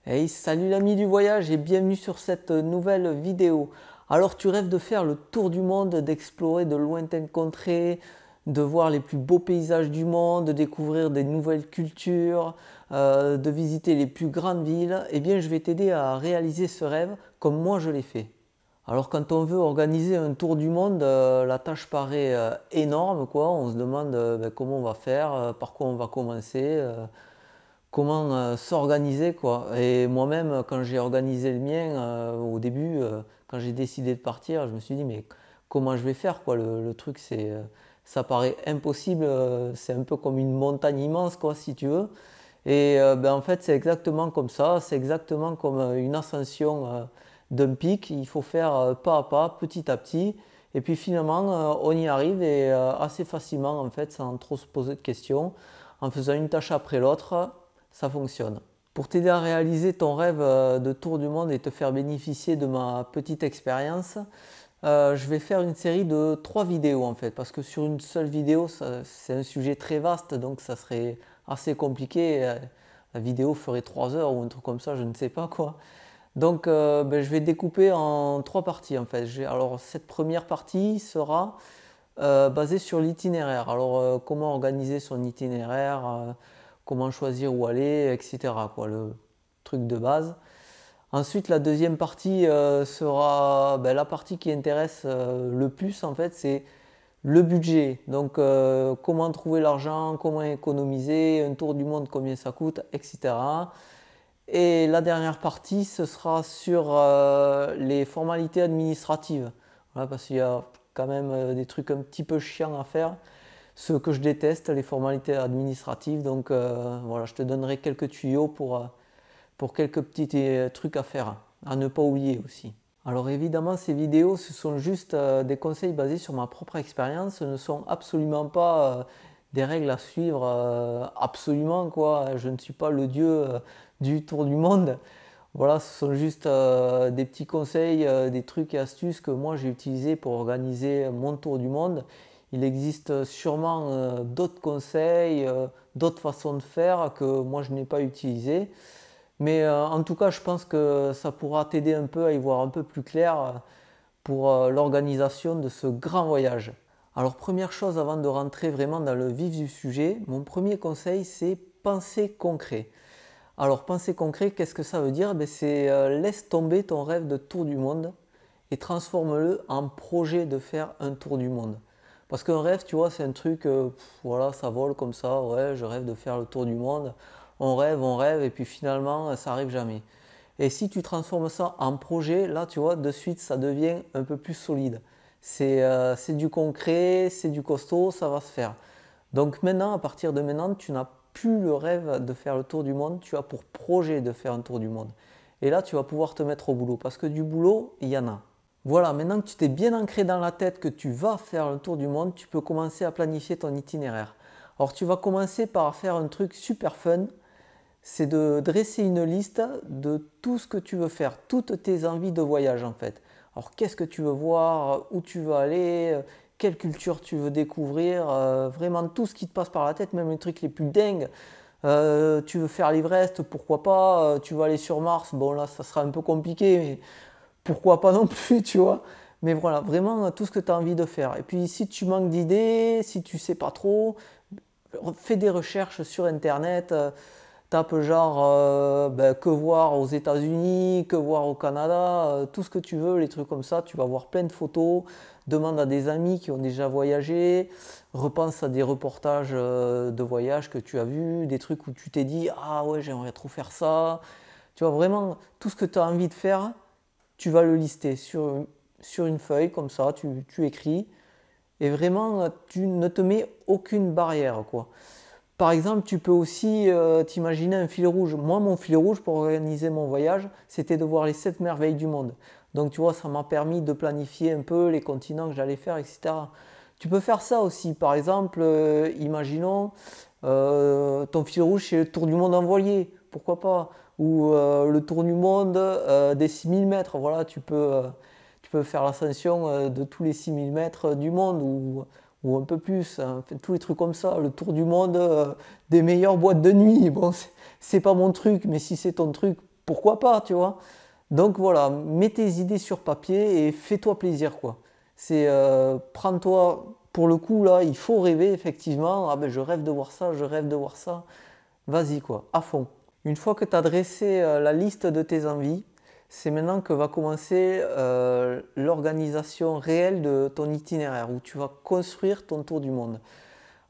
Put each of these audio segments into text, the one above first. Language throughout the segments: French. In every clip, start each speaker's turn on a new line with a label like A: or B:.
A: Hey, salut l'ami du voyage et bienvenue sur cette nouvelle vidéo. Alors tu rêves de faire le tour du monde, d'explorer de lointaines contrées, de voir les plus beaux paysages du monde, de découvrir des nouvelles cultures, de visiter les plus grandes villes. Eh bien je vais t'aider à réaliser ce rêve comme moi je l'ai fait. Alors quand on veut organiser un tour du monde, la tâche paraît énorme quoi. On se demande comment on va faire, par quoi on va commencer. Comment s'organiser quoi. Et moi-même, quand j'ai organisé le mien, au début, quand j'ai décidé de partir, je me suis dit mais comment je vais faire quoi. Le truc c'est, ça paraît impossible. C'est un peu comme une montagne immense quoi si tu veux. Et en fait c'est exactement comme ça. C'est exactement comme une ascension d'un pic. Il faut faire pas à pas, petit à petit. Et puis finalement, on y arrive et assez facilement en fait, sans trop se poser de questions, en faisant une tâche après l'autre, ça fonctionne. Pour t'aider à réaliser ton rêve de tour du monde et te faire bénéficier de ma petite expérience, je vais faire une série de 3 vidéos en fait, parce que sur une seule vidéo, c'est un sujet très vaste, donc ça serait assez compliqué. La vidéo ferait 3 heures ou un truc comme ça, je ne sais pas quoi. Donc je vais découper en 3 parties en fait. Alors cette première partie sera basée sur l'itinéraire. Alors comment organiser son itinéraire, comment choisir où aller, etc. quoi, le truc de base. Ensuite, la deuxième partie sera la partie qui intéresse le plus en fait, c'est le budget. Donc comment trouver l'argent, comment économiser, un tour du monde, combien ça coûte, etc. Et la dernière partie, ce sera sur les formalités administratives. Voilà, parce qu'il y a quand même des trucs un petit peu chiants à faire. Ce que je déteste, les formalités administratives. Donc voilà, je te donnerai quelques tuyaux pour quelques petits trucs à faire, à ne pas oublier aussi. Alors évidemment, ces vidéos, ce sont juste des conseils basés sur ma propre expérience. Ce ne sont absolument pas des règles à suivre absolument quoi. Je ne suis pas le dieu du tour du monde. Voilà, ce sont juste des petits conseils, des trucs et astuces que moi j'ai utilisés pour organiser mon tour du monde. Il existe sûrement d'autres conseils, d'autres façons de faire que moi je n'ai pas utilisées. Mais en tout cas, je pense que ça pourra t'aider un peu à y voir un peu plus clair pour l'organisation de ce grand voyage. Alors première chose avant de rentrer vraiment dans le vif du sujet, mon premier conseil c'est penser concret. Alors penser concret, qu'est-ce que ça veut dire? C'est laisse tomber ton rêve de tour du monde et transforme-le en projet de faire un tour du monde. Parce qu'un rêve, tu vois, c'est un truc, voilà, ça vole comme ça, ouais, je rêve de faire le tour du monde. On rêve, et puis finalement, ça arrive jamais. Et si tu transformes ça en projet, là, tu vois, de suite, ça devient un peu plus solide. C'est du concret, c'est du costaud, ça va se faire. Donc maintenant, à partir de maintenant, tu n'as plus le rêve de faire le tour du monde, tu as pour projet de faire un tour du monde. Et là, tu vas pouvoir te mettre au boulot, parce que du boulot, il y en a. Voilà, maintenant que tu t'es bien ancré dans la tête que tu vas faire le tour du monde, tu peux commencer à planifier ton itinéraire. Alors tu vas commencer par faire un truc super fun, c'est de dresser une liste de tout ce que tu veux faire, toutes tes envies de voyage en fait. Alors qu'est-ce que tu veux voir, où tu veux aller, quelle culture tu veux découvrir, vraiment tout ce qui te passe par la tête, même les trucs les plus dingues. Tu veux faire l'Everest, pourquoi pas, tu veux aller sur Mars, bon là ça sera un peu compliqué, mais pourquoi pas non plus, tu vois. Mais voilà, vraiment tout ce que tu as envie de faire. Et puis si tu manques d'idées, si tu sais pas trop, fais des recherches sur internet, tape genre que voir aux États-Unis, que voir au Canada, tout ce que tu veux, les trucs comme ça, tu vas voir plein de photos, demande à des amis qui ont déjà voyagé, repense à des reportages de voyage que tu as vus, des trucs où tu t'es dit ah ouais j'aimerais trop faire ça. Tu vois vraiment tout ce que tu as envie de faire, tu vas le lister sur une feuille comme ça, tu écris et vraiment tu ne te mets aucune barrière quoi. Par exemple, tu peux aussi t'imaginer un fil rouge. Moi, mon fil rouge pour organiser mon voyage, c'était de voir les 7 merveilles du monde. Donc, tu vois, ça m'a permis de planifier un peu les continents que j'allais faire, etc. Tu peux faire ça aussi. Par exemple, imaginons ton fil rouge, c'est le tour du monde en voilier. Pourquoi pas? Ou le tour du monde des 6000 mètres. Voilà, tu peux faire l'ascension de tous les 6000 mètres du monde ou un peu plus, hein, tous les trucs comme ça, le tour du monde des meilleures boîtes de nuit. Bon, c'est pas mon truc, mais si c'est ton truc, pourquoi pas, tu vois. Donc voilà, mets tes idées sur papier et fais-toi plaisir, quoi. C'est prends-toi, pour le coup là, il faut rêver effectivement. Ah ben je rêve de voir ça, je rêve de voir ça. Vas-y quoi, à fond. Une fois que tu as dressé la liste de tes envies, c'est maintenant que va commencer l'organisation réelle de ton itinéraire, où tu vas construire ton tour du monde.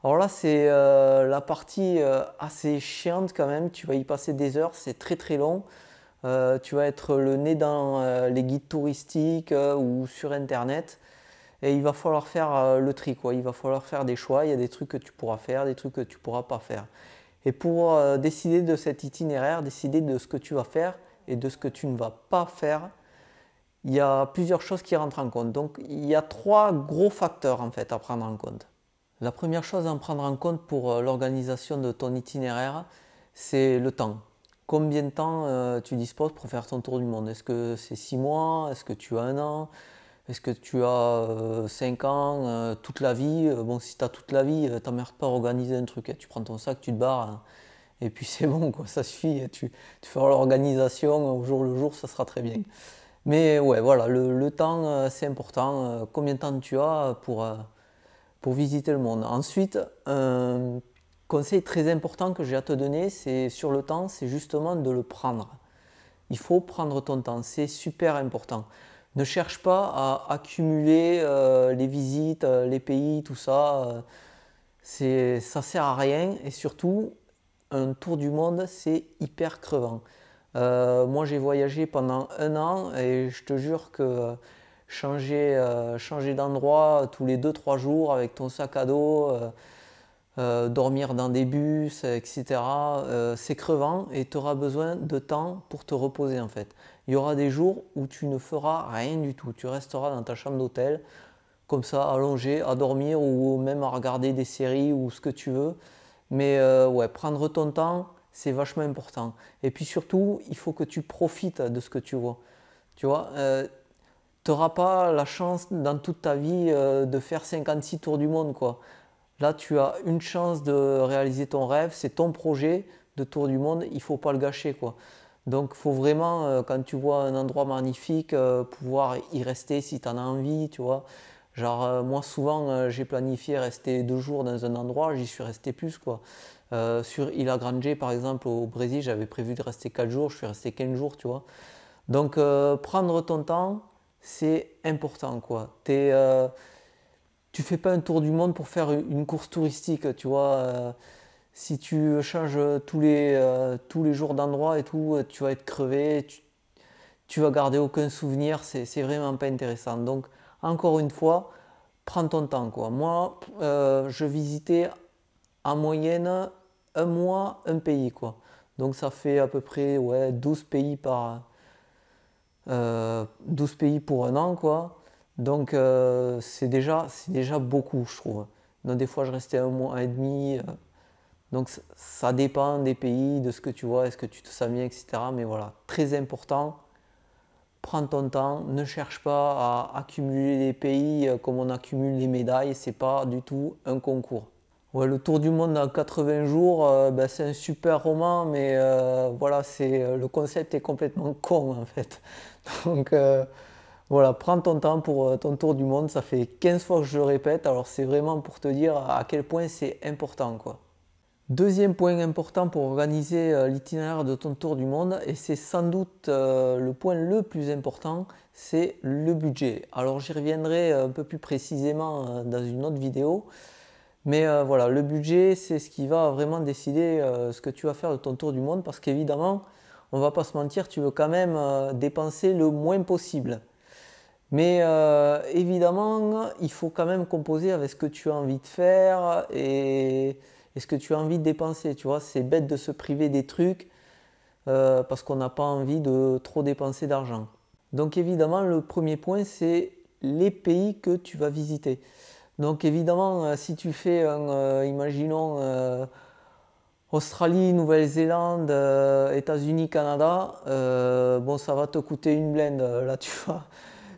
A: Alors là, c'est la partie assez chiante quand même. Tu vas y passer des heures, c'est très très long. Tu vas être le nez dans les guides touristiques ou sur Internet. Et il va falloir faire le tri, quoi. Il va falloir faire des choix. Il y a des trucs que tu pourras faire, des trucs que tu pourras pas faire. Et pour décider de cet itinéraire, décider de ce que tu vas faire et de ce que tu ne vas pas faire, il y a plusieurs choses qui rentrent en compte. Donc il y a trois gros facteurs en fait à prendre en compte. La première chose à prendre en compte pour l'organisation de ton itinéraire, c'est le temps. Combien de temps tu disposes pour faire ton tour du monde? Est-ce que c'est 6 mois? Est-ce que tu as un an? Est-ce que tu as 5 ans, toute la vie? Bon, si tu as toute la vie, t'emmerdes pas à organiser un truc, hein. Tu prends ton sac, tu te barres, hein, et puis c'est bon, quoi, ça suffit. Tu feras l'organisation au jour le jour, ça sera très bien. Mais ouais, voilà, le temps, c'est important. Combien de temps tu as pour visiter le monde? Ensuite, un conseil très important que j'ai à te donner, c'est sur le temps, c'est justement de le prendre. Il faut prendre ton temps, c'est super important. Ne cherche pas à accumuler les visites, les pays, tout ça. Ça sert à rien et surtout, un tour du monde, c'est hyper crevant. Moi, j'ai voyagé pendant un an et je te jure que changer d'endroit tous les 2 3 jours avec ton sac à dos, dormir dans des bus, etc. C'est crevant et tu auras besoin de temps pour te reposer en fait. Il y aura des jours où tu ne feras rien du tout. Tu resteras dans ta chambre d'hôtel, comme ça, allongé, à dormir ou même à regarder des séries ou ce que tu veux. Mais ouais, prendre ton temps, c'est vachement important. Et puis surtout, il faut que tu profites de ce que tu vois. Tu vois, tu n'auras pas la chance dans toute ta vie de faire 56 tours du monde, quoi. Là, tu as une chance de réaliser ton rêve, c'est ton projet de tour du monde, il ne faut pas le gâcher, quoi. Donc, il faut vraiment, quand tu vois un endroit magnifique, pouvoir y rester si tu en as envie, tu vois. Genre, moi, souvent, j'ai planifié rester 2 jours dans un endroit, j'y suis resté plus, quoi. Sur Ilha Grande, par exemple, au Brésil, j'avais prévu de rester 4 jours, je suis resté 15 jours, tu vois. Donc, prendre ton temps, c'est important, quoi. Tu fais pas un tour du monde pour faire une course touristique, tu vois. Si tu changes tous les jours d'endroit et tout, tu vas être crevé, tu vas garder aucun souvenir, c'est vraiment pas intéressant. Donc, encore une fois, prends ton temps, quoi. Moi, je visitais en moyenne un mois, un pays, quoi. Donc, ça fait à peu près ouais, 12 pays pour un an, quoi. Donc c'est déjà beaucoup, je trouve. Donc des fois, je restais un mois et demi. Donc ça dépend des pays, de ce que tu vois, est-ce que tu te sens bien, etc. Mais voilà, très important, prends ton temps, ne cherche pas à accumuler les pays comme on accumule les médailles, c'est pas du tout un concours. Ouais, le tour du monde en 80 jours, ben, c'est un super roman, mais voilà, le concept est complètement con en fait. Donc voilà, prends ton temps pour ton tour du monde, ça fait 15 fois que je le répète, alors c'est vraiment pour te dire à quel point c'est important, quoi. Deuxième point important pour organiser l'itinéraire de ton tour du monde, et c'est sans doute le point le plus important, c'est le budget. Alors j'y reviendrai un peu plus précisément dans une autre vidéo, mais voilà, le budget, c'est ce qui va vraiment décider ce que tu vas faire de ton tour du monde, parce qu'évidemment, on va pas se mentir, tu veux quand même dépenser le moins possible. Mais évidemment, il faut quand même composer avec ce que tu as envie de faire et ce que tu as envie de dépenser. Tu vois, c'est bête de se priver des trucs parce qu'on n'a pas envie de trop dépenser d'argent. Donc évidemment, le premier point, c'est les pays que tu vas visiter. Donc évidemment, si tu fais imaginons, Australie, Nouvelle-Zélande, États-Unis, Canada, bon, ça va te coûter une blinde. Là,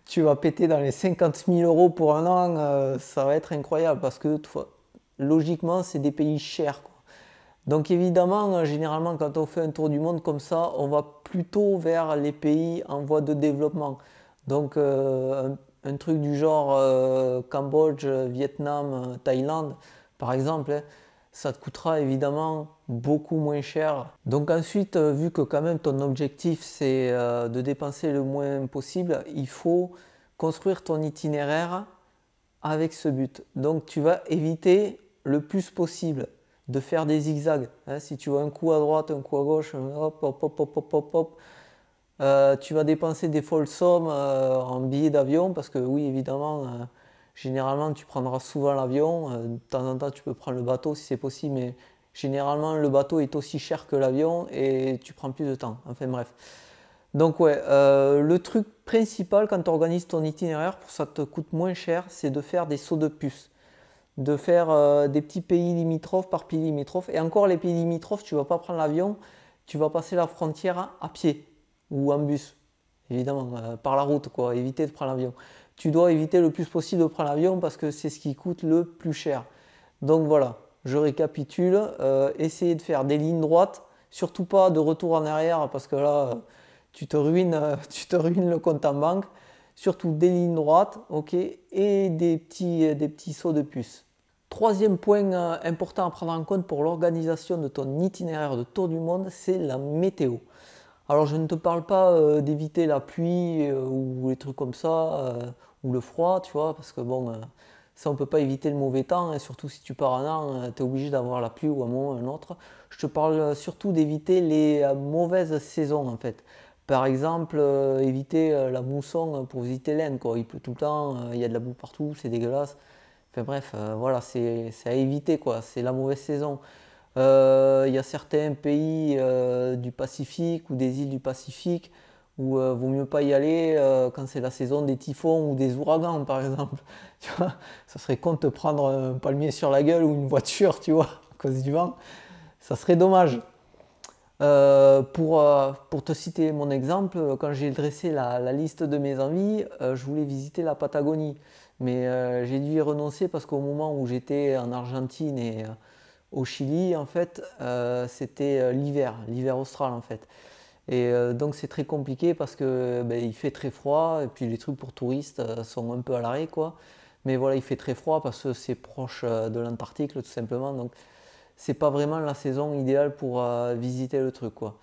A: tu vas péter dans les 50 000 euros pour un an, ça va être incroyable parce que logiquement, c'est des pays chers, quoi. Donc évidemment, généralement, quand on fait un tour du monde comme ça, on va plutôt vers les pays en voie de développement. Donc un truc du genre Cambodge, Vietnam, Thaïlande, par exemple, hein, ça te coûtera évidemment beaucoup moins cher. Donc ensuite, vu que quand même ton objectif c'est de dépenser le moins possible, il faut construire ton itinéraire avec ce but. Donc tu vas éviter le plus possible de faire des zigzags. Hein. Si tu vois un coup à droite, un coup à gauche, hop, hop, hop, hop, hop, hop, hop, tu vas dépenser des folles sommes en billets d'avion parce que oui, évidemment, généralement tu prendras souvent l'avion. De temps en temps, tu peux prendre le bateau si c'est possible, mais généralement le bateau est aussi cher que l'avion et tu prends plus de temps. Enfin bref. Donc ouais, le truc principal quand tu organises ton itinéraire pour que ça te coûte moins cher, c'est de faire des sauts de puce, de faire des petits pays limitrophes par pays limitrophes. Et encore les pays limitrophes, tu vas pas prendre l'avion, tu vas passer la frontière à pied ou en bus, évidemment, par la route, quoi, éviter de prendre l'avion. Tu dois éviter le plus possible de prendre l'avion parce que c'est ce qui coûte le plus cher. Donc voilà, je récapitule, essayez de faire des lignes droites, surtout pas de retour en arrière parce que là, tu te ruines le compte en banque. Surtout des lignes droites, ok, et des petits sauts de puce. Troisième point important à prendre en compte pour l'organisation de ton itinéraire de tour du monde, c'est la météo. Alors je ne te parle pas d'éviter la pluie ou les trucs comme ça, ou le froid, tu vois, parce que bon, ça on peut pas éviter le mauvais temps, hein, surtout si tu pars un an, tu es obligé d'avoir la pluie ou un moment ou un autre. Je te parle surtout d'éviter les mauvaises saisons en fait. Par exemple, éviter la mousson pour visiter l'Inde, quoi. Il pleut tout le temps, il y a de la boue partout, c'est dégueulasse. Enfin bref, voilà, c'est à éviter, quoi. C'est la mauvaise saison. Il y a certains pays du Pacifique ou des îles du Pacifique où vaut mieux pas y aller quand c'est la saison des typhons ou des ouragans, par exemple. Tu vois, ça serait con de te prendre un palmier sur la gueule ou une voiture, tu vois, à cause du vent. Ça serait dommage. Pour te citer mon exemple, quand j'ai dressé la liste de mes envies, je voulais visiter la Patagonie. Mais j'ai dû y renoncer parce qu'au moment où j'étais en Argentine et au Chili, en fait, c'était l'hiver austral en fait. Et donc c'est très compliqué parce que ben, il fait très froid et puis les trucs pour touristes sont un peu à l'arrêt quoi. Mais voilà, il fait très froid parce que c'est proche de l'Antarctique tout simplement. Donc c'est pas vraiment la saison idéale pour visiter le truc quoi.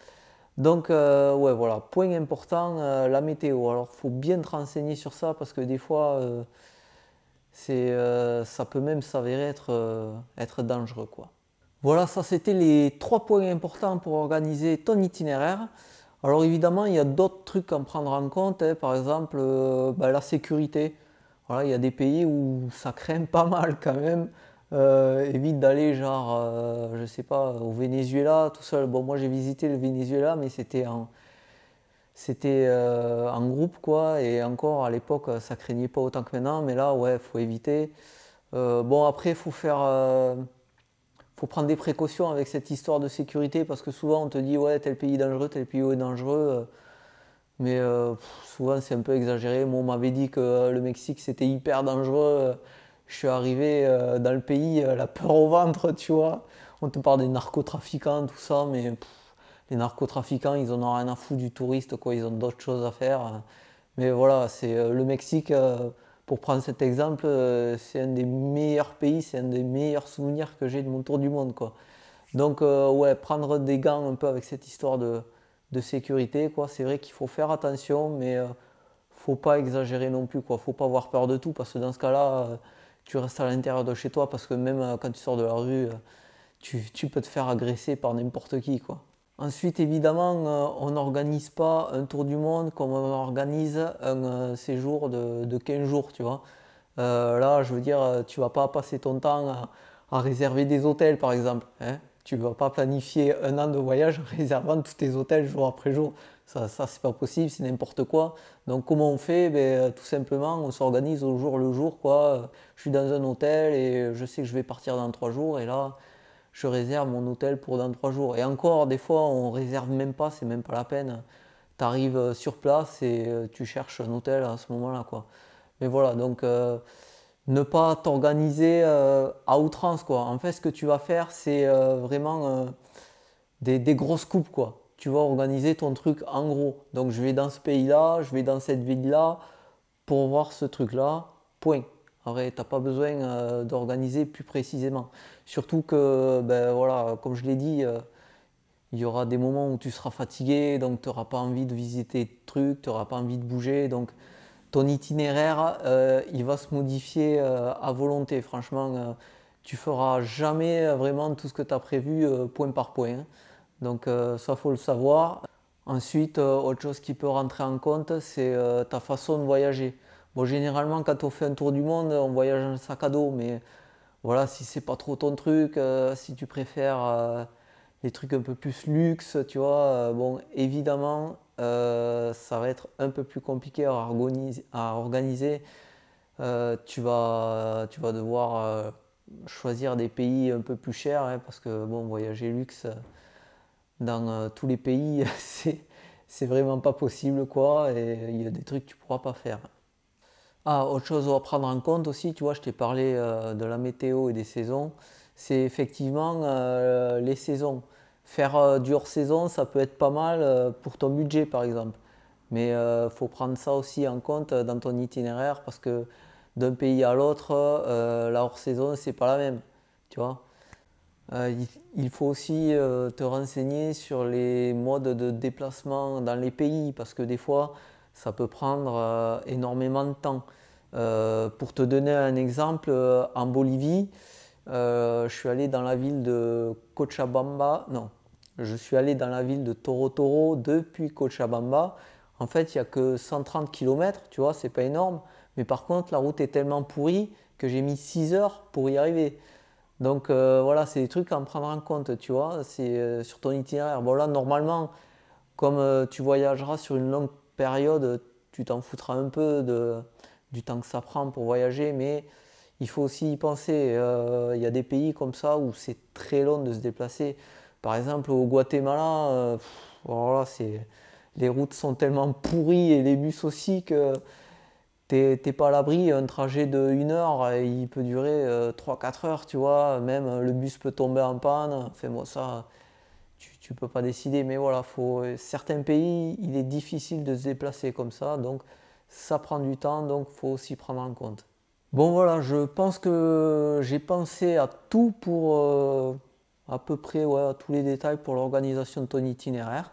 A: Donc ouais voilà, point important, la météo. Alors faut bien te renseigner sur ça parce que des fois ça peut même s'avérer être dangereux quoi. Voilà, ça c'était les trois points importants pour organiser ton itinéraire. Alors évidemment, il y a d'autres trucs à prendre en compte, hein. Par exemple la sécurité. Voilà, il y a des pays où ça craint pas mal quand même. Évite d'aller genre, je sais pas, au Venezuela tout seul. Bon, moi j'ai visité le Venezuela, mais c'était en groupe quoi. Et encore à l'époque, ça craignait pas autant que maintenant. Mais là, ouais, faut éviter. Bon, après, faut prendre des précautions avec cette histoire de sécurité parce que souvent on te dit ouais tel pays est dangereux, tel pays est dangereux, mais souvent c'est un peu exagéré. Moi on m'avait dit que le Mexique c'était hyper dangereux, je suis arrivé dans le pays la peur au ventre, tu vois. On te parle des narcotrafiquants, tout ça, mais les narcotrafiquants ils en ont rien à foutre du touriste, quoi, ils ont d'autres choses à faire. Mais voilà, c'est le Mexique, pour prendre cet exemple, c'est un des meilleurs pays, c'est un des meilleurs souvenirs que j'ai de mon tour du monde, quoi. Donc ouais, prendre des gants un peu avec cette histoire de sécurité, quoi. C'est vrai qu'il faut faire attention, mais faut pas exagérer non plus, quoi. Faut pas avoir peur de tout, parce que dans ce cas-là, tu restes à l'intérieur de chez toi, parce que même quand tu sors de la rue, tu peux te faire agresser par n'importe qui, quoi. Ensuite, évidemment, on n'organise pas un tour du monde comme on organise un séjour de 15 jours, tu vois. Là, je veux dire, tu vas pas passer ton temps à réserver des hôtels, par exemple, hein. Tu vas pas planifier un an de voyage en réservant tous tes hôtels jour après jour. Ça c'est pas possible, c'est n'importe quoi. Donc, comment on fait? Ben, tout simplement, on s'organise au jour le jour, quoi. Je suis dans un hôtel et je sais que je vais partir dans 3 jours, et là, je réserve mon hôtel pour dans 3 jours. Et encore, des fois, on réserve même pas, c'est même pas la peine. Tu arrives sur place et tu cherches un hôtel à ce moment-là, quoi. Mais voilà, donc ne pas t'organiser à outrance, quoi. En fait, ce que tu vas faire, c'est vraiment des grosses coupes, quoi. Tu vas organiser ton truc en gros. Donc, je vais dans ce pays-là, je vais dans cette ville-là pour voir ce truc-là, point. Après, t'as pas besoin d'organiser plus précisément. Surtout que, ben voilà, comme je l'ai dit, il y aura des moments où tu seras fatigué, donc tu n'auras pas envie de visiter des trucs, tu n'auras pas envie de bouger. Donc ton itinéraire, il va se modifier à volonté. Franchement, tu feras jamais vraiment tout ce que tu as prévu point par point, hein. Donc ça, faut le savoir. Ensuite, autre chose qui peut rentrer en compte, c'est ta façon de voyager. Bon, généralement, quand on fait un tour du monde, on voyage en sac à dos, mais voilà, si c'est pas trop ton truc, si tu préfères les trucs un peu plus luxe, tu vois, bon, évidemment, ça va être un peu plus compliqué à organiser. Tu vas devoir choisir des pays un peu plus chers, hein, parce que bon, voyager luxe dans tous les pays, c'est vraiment pas possible, quoi, et il y a des trucs que tu pourras pas faire. Ah, autre chose à prendre en compte aussi, tu vois, je t'ai parlé de la météo et des saisons, c'est effectivement les saisons. Faire du hors-saison, ça peut être pas mal pour ton budget, par exemple. Mais il faut prendre ça aussi en compte dans ton itinéraire parce que d'un pays à l'autre, la hors-saison, c'est pas la même, tu vois. Il faut aussi te renseigner sur les modes de déplacement dans les pays parce que des fois, ça peut prendre énormément de temps. Pour te donner un exemple, en Bolivie, je suis allé dans la ville de Cochabamba, non, je suis allé dans la ville de Toro Toro depuis Cochabamba. En fait, il n'y a que 130 km, tu vois, c'est pas énorme. Mais par contre, la route est tellement pourrie que j'ai mis 6 heures pour y arriver. Donc voilà, c'est des trucs à en prendre en compte, tu vois, c'est sur ton itinéraire. Bon là, normalement, comme tu voyageras sur une longue période, tu t'en foutras un peu du temps que ça prend pour voyager, mais il faut aussi y penser. Il y a des pays comme ça où c'est très long de se déplacer. Par exemple, au Guatemala, voilà, les routes sont tellement pourries et les bus aussi que t'es pas à l'abri. Un trajet de 1 heure, il peut durer 3-4 heures, tu vois. Même le bus peut tomber en panne. Enfin, moi, ça, tu peux pas décider. Mais voilà, certains pays, il est difficile de se déplacer comme ça. Donc, ça prend du temps. Donc, faut aussi prendre en compte. Bon, voilà, je pense que j'ai pensé à tout pour à peu près, ouais, à tous les détails pour l'organisation de ton itinéraire.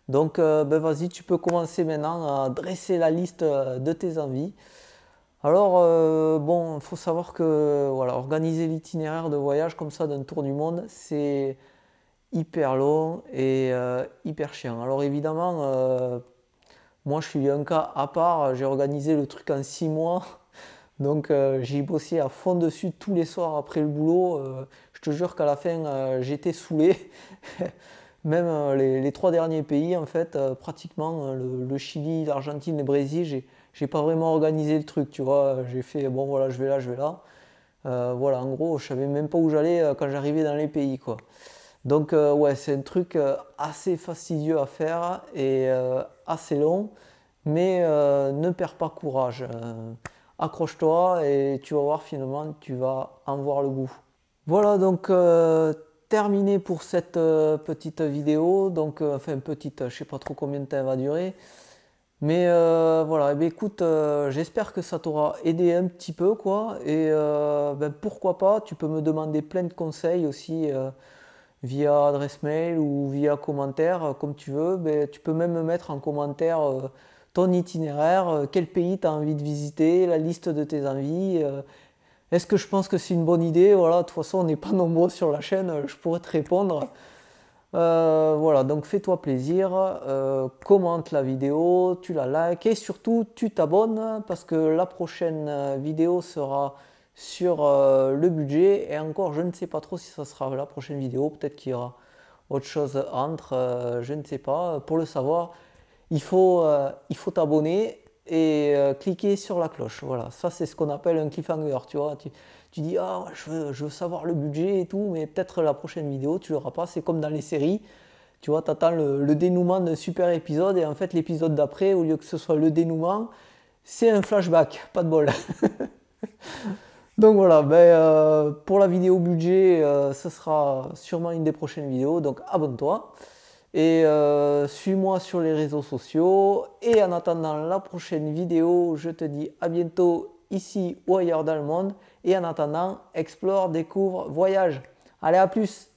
A: Donc, ben vas-y, tu peux commencer maintenant à dresser la liste de tes envies. Alors, bon, il faut savoir que voilà, organiser l'itinéraire de voyage comme ça d'un tour du monde, c'est hyper long et hyper chiant. Alors évidemment, moi je suis un cas à part, j'ai organisé le truc en 6 mois, donc j'ai bossé à fond dessus tous les soirs après le boulot. Je te jure qu'à la fin, j'étais saoulé. Même les 3 derniers pays, en fait, pratiquement le Chili, l'Argentine, le Brésil, j'ai pas vraiment organisé le truc, tu vois. J'ai fait, bon voilà, je vais là, je vais là. Voilà, en gros, je savais même pas où j'allais quand j'arrivais dans les pays, quoi. Donc, ouais, c'est un truc assez fastidieux à faire et assez long, mais ne perds pas courage. Accroche-toi et tu vas voir, finalement, tu vas en voir le goût. Voilà, donc terminé pour cette petite vidéo. Donc, enfin, petite, je sais pas trop combien de temps elle va durer. Mais voilà, eh bien, écoute, j'espère que ça t'aura aidé un petit peu, quoi. Et ben, pourquoi pas, tu peux me demander plein de conseils aussi via adresse mail ou via commentaire, comme tu veux. Ben, tu peux même me mettre en commentaire ton itinéraire, quel pays tu as envie de visiter, la liste de tes envies. Est-ce que je pense que c'est une bonne idée? Voilà, de toute façon, on n'est pas nombreux sur la chaîne, je pourrais te répondre. Voilà, donc fais-toi plaisir, commente la vidéo, tu la likes et surtout tu t'abonnes parce que la prochaine vidéo sera sur le budget et encore je ne sais pas trop si ça sera la prochaine vidéo, peut-être qu'il y aura autre chose entre, je ne sais pas. Pour le savoir, il faut t'abonner et cliquer sur la cloche. Voilà, ça c'est ce qu'on appelle un cliffhanger, tu vois. Tu dis, ah, ouais, je veux savoir le budget et tout, mais peut-être la prochaine vidéo, tu l'auras pas. C'est comme dans les séries, tu vois, tu attends le dénouement d'un super épisode et en fait, l'épisode d'après, au lieu que ce soit le dénouement, c'est un flashback, pas de bol. Donc voilà, pour la vidéo budget, ce sera sûrement une des prochaines vidéos, donc abonne-toi. Et suis-moi sur les réseaux sociaux. Et en attendant la prochaine vidéo, je te dis à bientôt ici ou ailleurs dans le monde. Et en attendant, explore, découvre, voyage. Allez, à plus!